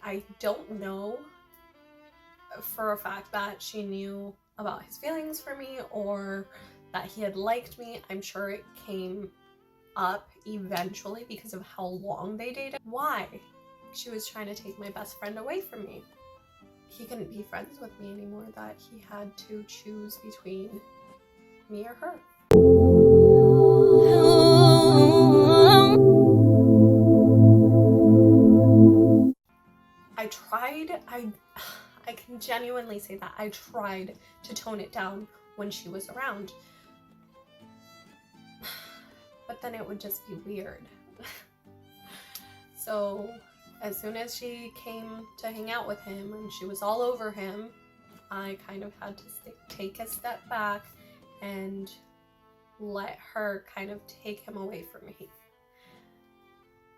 I don't know for a fact that she knew about his feelings for me or that he had liked me. I'm sure it came up eventually because of how long they dated. Why? She was trying to take my best friend away from me. He couldn't be friends with me anymore, that he had to choose between me or her. I can genuinely say that I tried to tone it down when she was around, but then it would just be weird. So as soon as she came to hang out with him and she was all over him, I kind of had to take a step back and let her kind of take him away from me.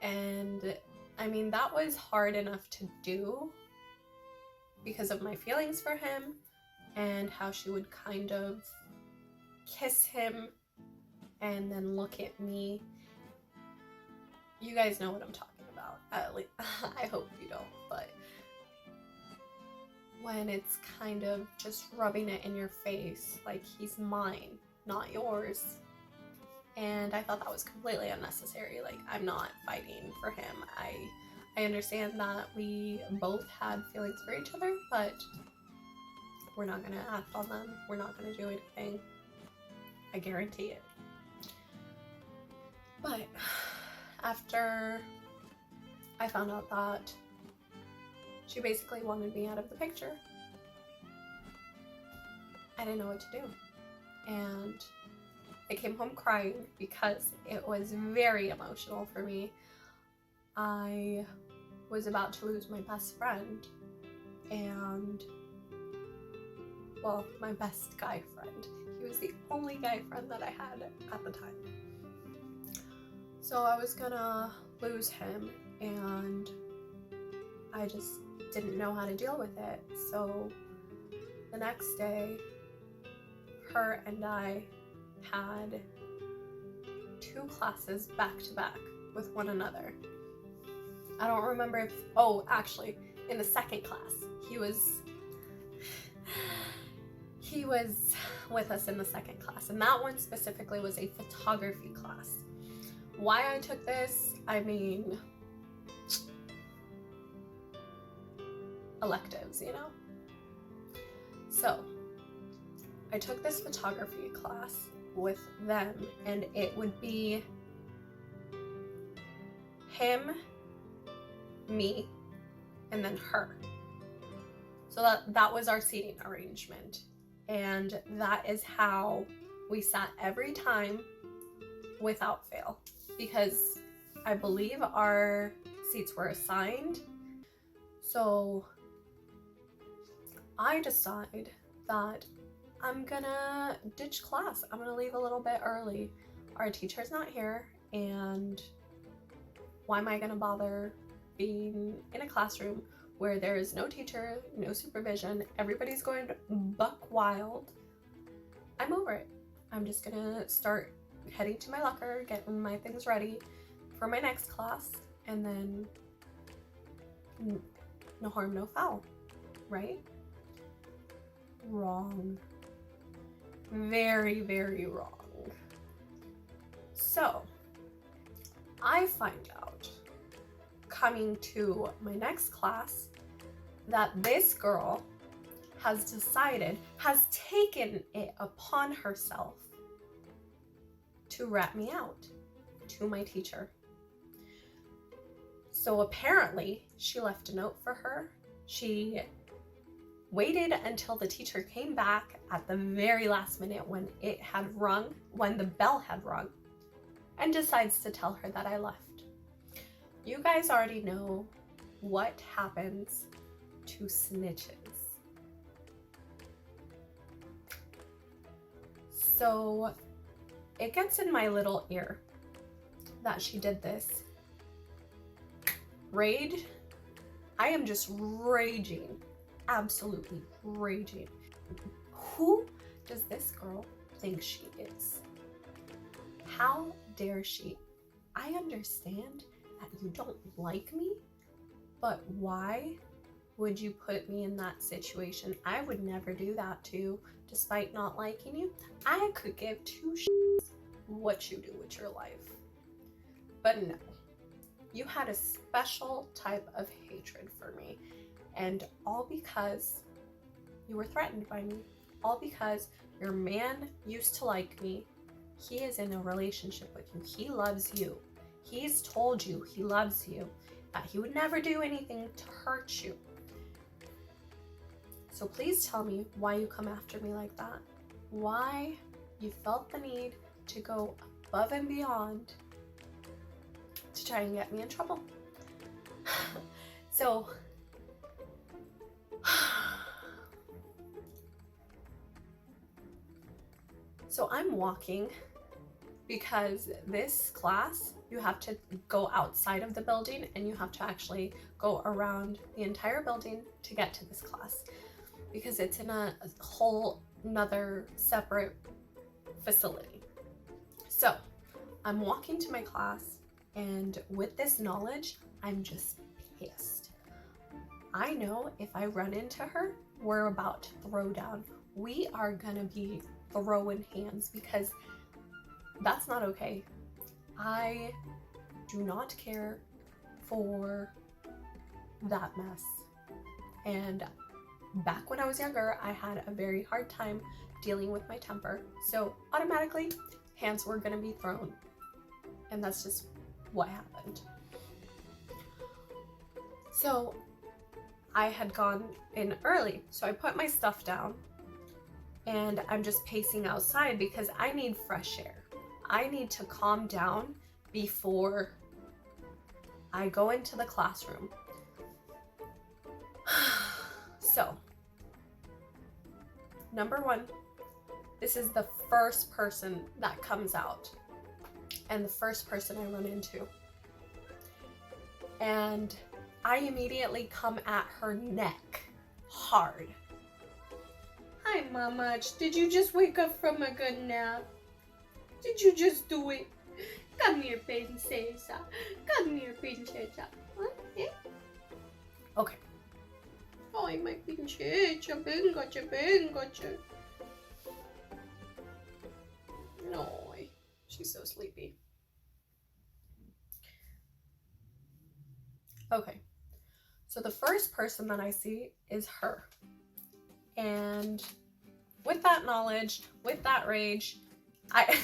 And I mean, that was hard enough to do because of my feelings for him and how she would kind of kiss him and then look at me. You guys know what I'm talking about. At least, I hope you don't, but when it's kind of just rubbing it in your face, like he's mine, not yours. And I thought that was completely unnecessary. Like, I'm not fighting for him. I understand that we both had feelings for each other, but we're not gonna act on them. We're not gonna do anything. I guarantee it. But after I found out that she basically wanted me out of the picture, I didn't know what to do. And I came home crying because it was very emotional for me. I was about to lose my best friend and, well, my best guy friend. He was the only guy friend that I had at the time. So I was gonna lose him and I just didn't know how to deal with it. So the next day, her and I had 2 classes back to back with one another. I don't remember if, oh, actually, in the second class, he was with us in the second class, and that one specifically was a photography class. Why I took this, I mean, electives, you know? So, I took this photography class with them, and it would be him, me, and then her. So that was our seating arrangement, and that is how we sat every time without fail, because I believe our seats were assigned. So I decide that I'm gonna ditch class. I'm gonna leave a little bit early. Our teacher's not here, and why am I gonna bother being in a classroom where there is no teacher, no supervision, everybody's going buck wild? I'm over it. I'm just gonna start heading to my locker, getting my things ready for my next class, and then no harm, no foul, right? Wrong. Very, very wrong. So, I find out coming to my next class that this girl has taken it upon herself to rat me out to my teacher. So apparently she left a note for her. She waited until the teacher came back at the very last minute when the bell had rung, and decides to tell her that I left. You guys already know what happens to snitches. So it gets in my little ear that she did this. Rage. I am just raging. Absolutely raging. Who does this girl think she is? How dare she? I understand that you don't like me, But why would you put me in that situation? I would never do that to you, despite not liking you. I could give two shits what you do with your life. But no, you had a special type of hatred for me, and all because you were threatened by me, all because your man used to like me. He is in a relationship with you. He loves you. He's told you he loves you, that he would never do anything to hurt you. So please tell me why you come after me like that. Why you felt the need to go above and beyond to try and get me in trouble. So I'm walking because this class, you have to go outside of the building and you have to actually go around the entire building to get to this class because it's in a whole nother separate facility. So I'm walking to my class, and with this knowledge, I'm just pissed. I know if I run into her, we're about to throw down. We are gonna be throwing hands because that's not okay. I do not care for that mess. And back when I was younger, I had a very hard time dealing with my temper. So automatically, hands were gonna be thrown. And that's just what happened. So I had gone in early. So I put my stuff down and I'm just pacing outside because I need fresh air. I need to calm down before I go into the classroom. So, number one, this is the first person that comes out and the first person I run into. And I immediately come at her neck hard. Hi, Mama. Did you just wake up from a good nap? Did you just do it? Come here, princesa. Come here, princesa. Huh? Yeah? Okay. Ay, my princesa. Venga. No, she's so sleepy. Okay. So the first person that I see is her. And with that knowledge, with that rage, I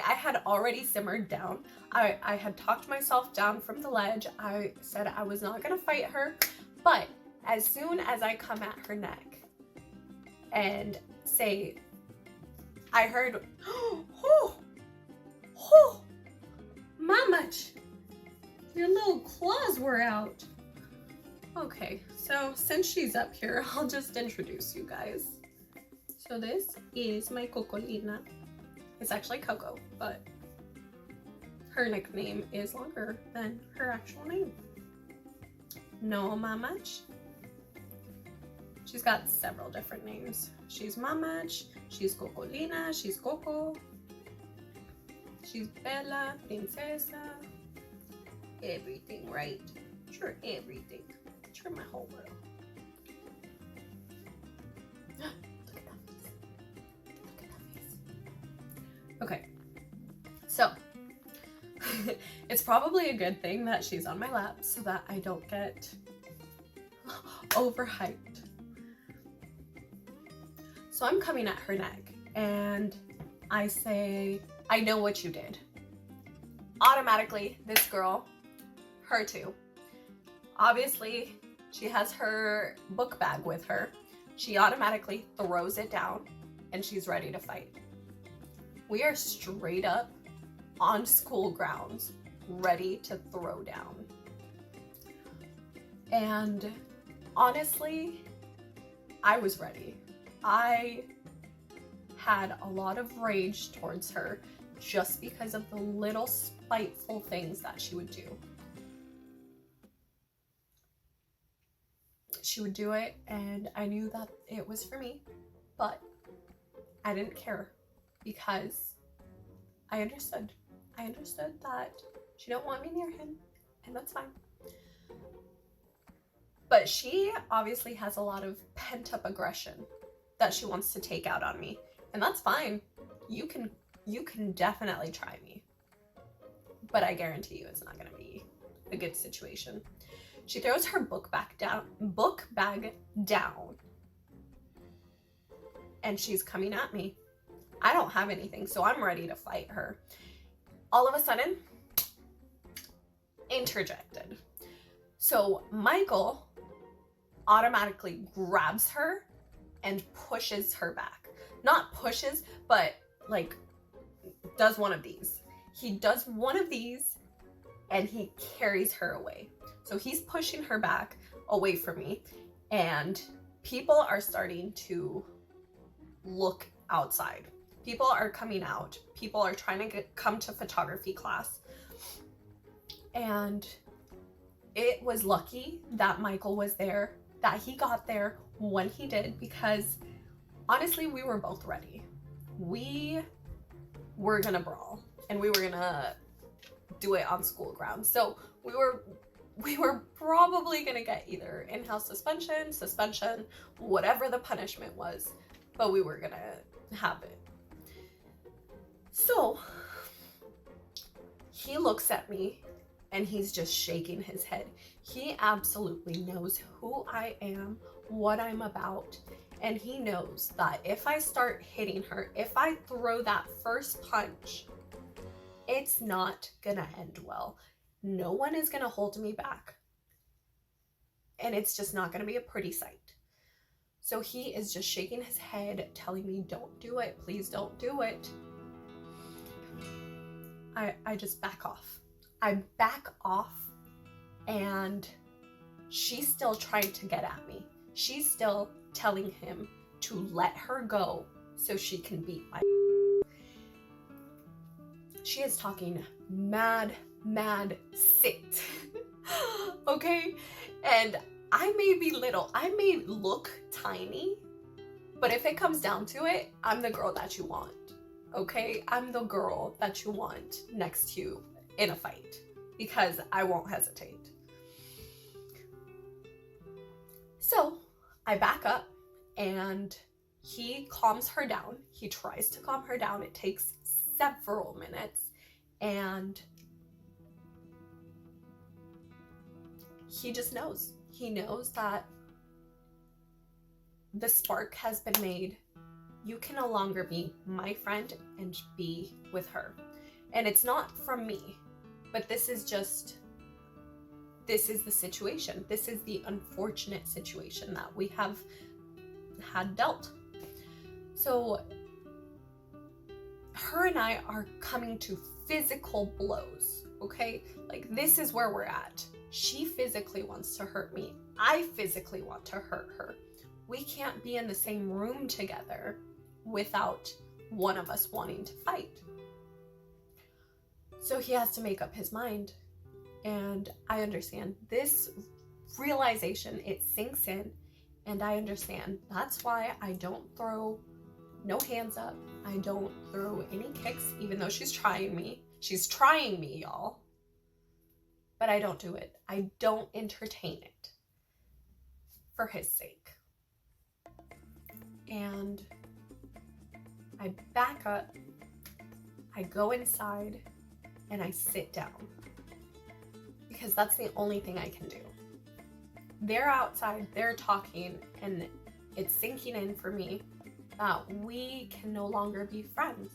had already simmered down. I had talked myself down from the ledge. I said I was not gonna fight her, but as soon as I come at her neck and say, I heard, oh, Mama, your little claws were out. Okay, so since she's up here, I'll just introduce you guys. So this is my Cocolina. It's actually Coco, but her nickname is longer than her actual name. No Mamach. She's got several different names. She's Mamach, she's Cocolina, she's Coco, she's Bella, Princesa, everything, right? Sure, everything. Sure, my whole world. Look at that face. Look at that face. Okay, so it's probably a good thing that she's on my lap so that I don't get overhyped. So I'm coming at her neck and I say, I know what you did. Automatically, this girl, her too. Obviously, she has her book bag with her. She automatically throws it down and she's ready to fight. We are straight up on school grounds, ready to throw down. And honestly, I was ready. I had a lot of rage towards her just because of the little spiteful things that she would do. She would do it and I knew that it was for me, but I didn't care because I understood. I understood that she don't want me near him, and that's fine. But she obviously has a lot of pent-up aggression that she wants to take out on me. And that's fine. You can definitely try me. But I guarantee you it's not going to be a good situation. She throws her book bag down. And she's coming at me. I don't have anything, so I'm ready to fight her. All of a sudden, interjected. So Michael automatically grabs her and pushes her back. Not pushes, but like does one of these. He does one of these and he carries her away. So he's pushing her back away from me, and people are starting to look outside. People are coming out. People are trying to come to photography class. And it was lucky that Michael was there, that he got there when he did, because honestly, we were both ready. We were gonna brawl, and we were gonna do it on school grounds. So we were probably gonna get either in-house suspension, whatever the punishment was, but we were gonna have it. So he looks at me and he's just shaking his head. He absolutely knows who I am, what I'm about, and he knows that if I start hitting her, if I throw that first punch, it's not gonna end well. No one is gonna hold me back. And it's just not gonna be a pretty sight. So he is just shaking his head, telling me, don't do it, please don't do it. I just back off. I back off, and she's still trying to get at me. She's still telling him to let her go so she can beat my. She is talking mad shit. Okay? And I may be little, I may look tiny, but if it comes down to it, I'm the girl that you want. Okay? I'm the girl that you want next to you in a fight, because I won't hesitate. So I back up and he calms her down. He tries to calm her down. It takes several minutes, and he just knows. He knows that the spark has been made. You can no longer be my friend and be with her. And it's not from me, but this is the situation. This is the unfortunate situation that we have had dealt. So her and I are coming to physical blows, okay? Like, this is where we're at. She physically wants to hurt me. I physically want to hurt her. We can't be in the same room together without one of us wanting to fight. So he has to make up his mind. And I understand this realization, it sinks in, and I understand. That's why I don't throw no hands up. I don't throw any kicks, even though she's trying me. She's trying me, y'all. But I don't do it. I don't entertain it for his sake. And I back up, I go inside, and I sit down. Because that's the only thing I can do. They're outside, they're talking, and it's sinking in for me that we can no longer be friends.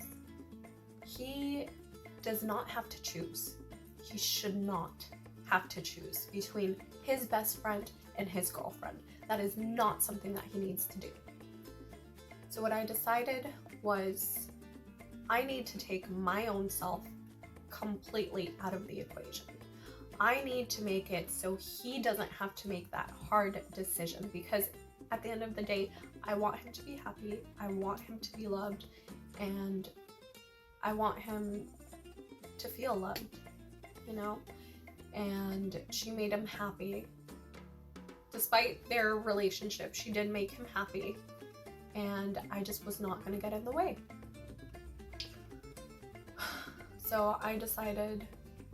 He does not have to choose. He should not have to choose between his best friend and his girlfriend. That is not something that he needs to do. So what I decided was I need to take my own self completely out of the equation. I need to make it so he doesn't have to make that hard decision, because at the end of the day, I want him to be happy, I want him to be loved, and I want him to feel loved, you know? And she made him happy. Despite their relationship, she did make him happy, and I just was not going to get in the way. So I decided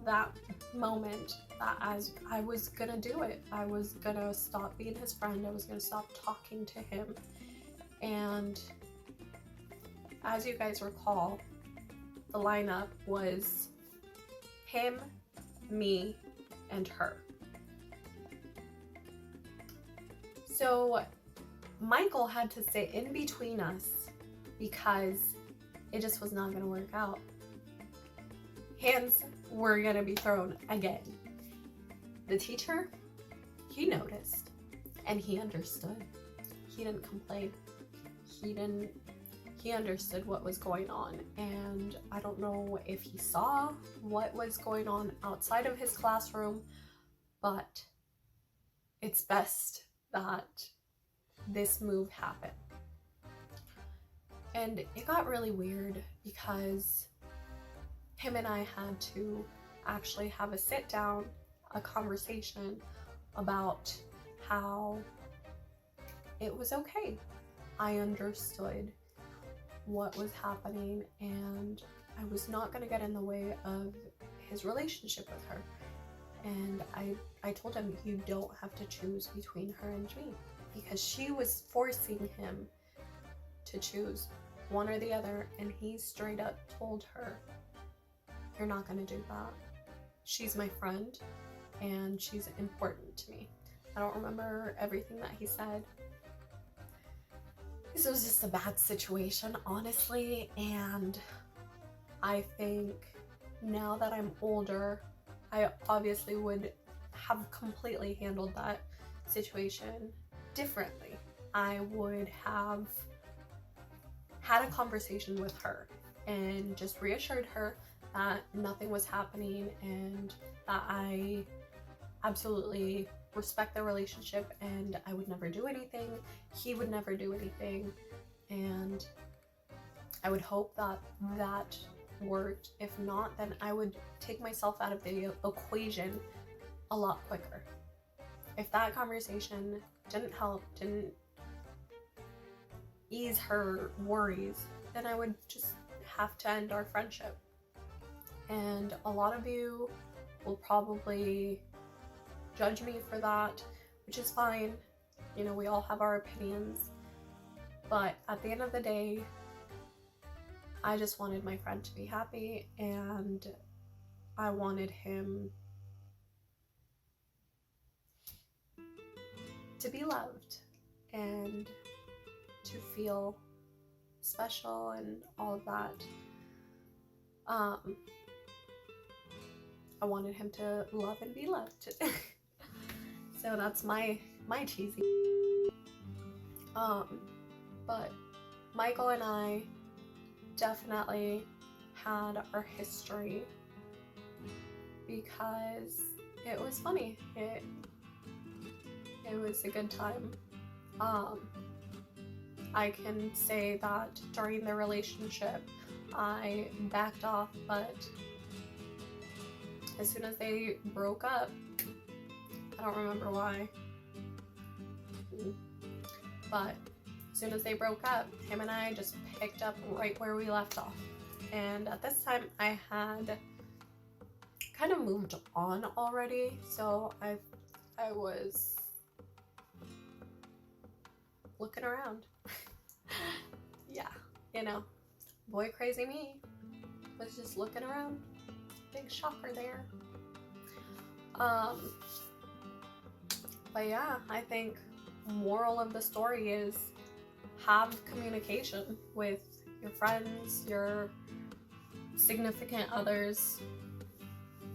that moment that as I was gonna do it, I was gonna stop being his friend, I was gonna stop talking to him. And as you guys recall, the lineup was him, me, and her. So Michael had to sit in between us because it just was not gonna work out. Hands were gonna be thrown again. The teacher, he noticed and he understood. He didn't complain. He understood what was going on, and I don't know if he saw what was going on outside of his classroom, but it's best that this move happened. And it got really weird because him and I had to actually have a sit down, a conversation about how it was okay. I understood what was happening and I was not going to get in the way of his relationship with her. And I told him, you don't have to choose between her and me, because she was forcing him to choose one or the other, and he straight up told her, you're not going to do that. She's my friend and she's important to me. I don't remember everything that he said. This was just a bad situation, honestly, and I think now that I'm older, I obviously would have completely handled that situation differently. I would have had a conversation with her and just reassured her that nothing was happening and that I absolutely respect their relationship and I would never do anything, he would never do anything, and I would hope that that worked. If not, then I would take myself out of the equation a lot quicker. If that conversation didn't help, didn't ease her worries, then I would just have to end our friendship. And a lot of you will probably judge me for that, which is fine. You know, we all have our opinions. But at the end of the day, I just wanted my friend to be happy and I wanted him to be loved and to feel special and all of that. I wanted him to love and be loved. So that's my cheesy. But Michael and I definitely had our history because it was funny. It was a good time. I can say that during the relationship I backed off, but as soon as they broke up, I don't remember why, but as soon as they broke up, him and I just picked up right where we left off. And at this time I had kind of moved on already, so I was looking around. Yeah, you know, boy crazy me was just looking around. Big shocker there. But yeah, I think moral of the story is have communication with your friends, your significant others,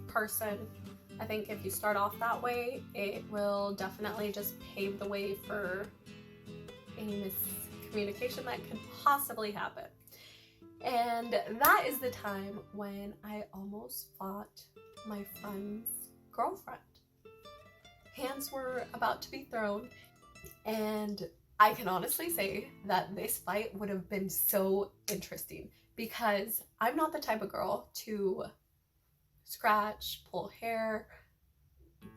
person. I think if you start off that way, it will definitely just pave the way for any miscommunication that could possibly happen. And that is the time when I almost fought my friend's girlfriend. Hands were about to be thrown, and I can honestly say that this fight would have been so interesting because I'm not the type of girl to scratch, pull hair,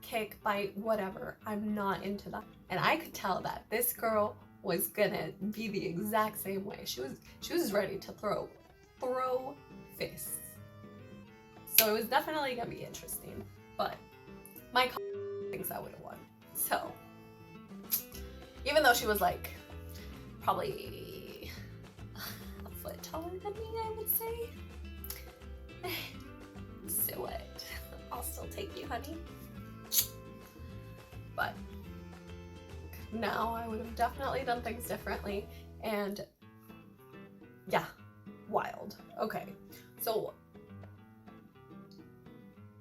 kick, bite, whatever. I'm not into that. And I could tell that this girl was gonna be the exact same way. She was ready to throw fists. So it was definitely gonna be interesting. but my thinks I would have won. So, even though she was like probably a foot taller than me, I would say. So what? I'll still take you, honey. But now I would have definitely done things differently, and yeah, wild. Okay, so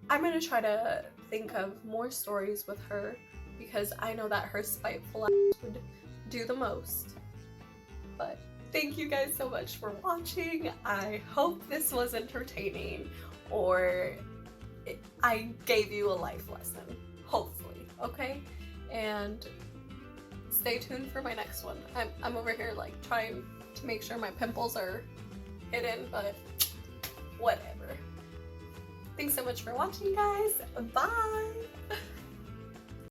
I'm gonna try to think of more stories with her, because I know that her spiteful ass would do the most. But thank you guys so much for watching. I hope this was entertaining, or I gave you a life lesson, hopefully, okay? And stay tuned for my next one. I'm over here like trying to make sure my pimples are hidden, but whatever. Thanks so much for watching, guys. Bye!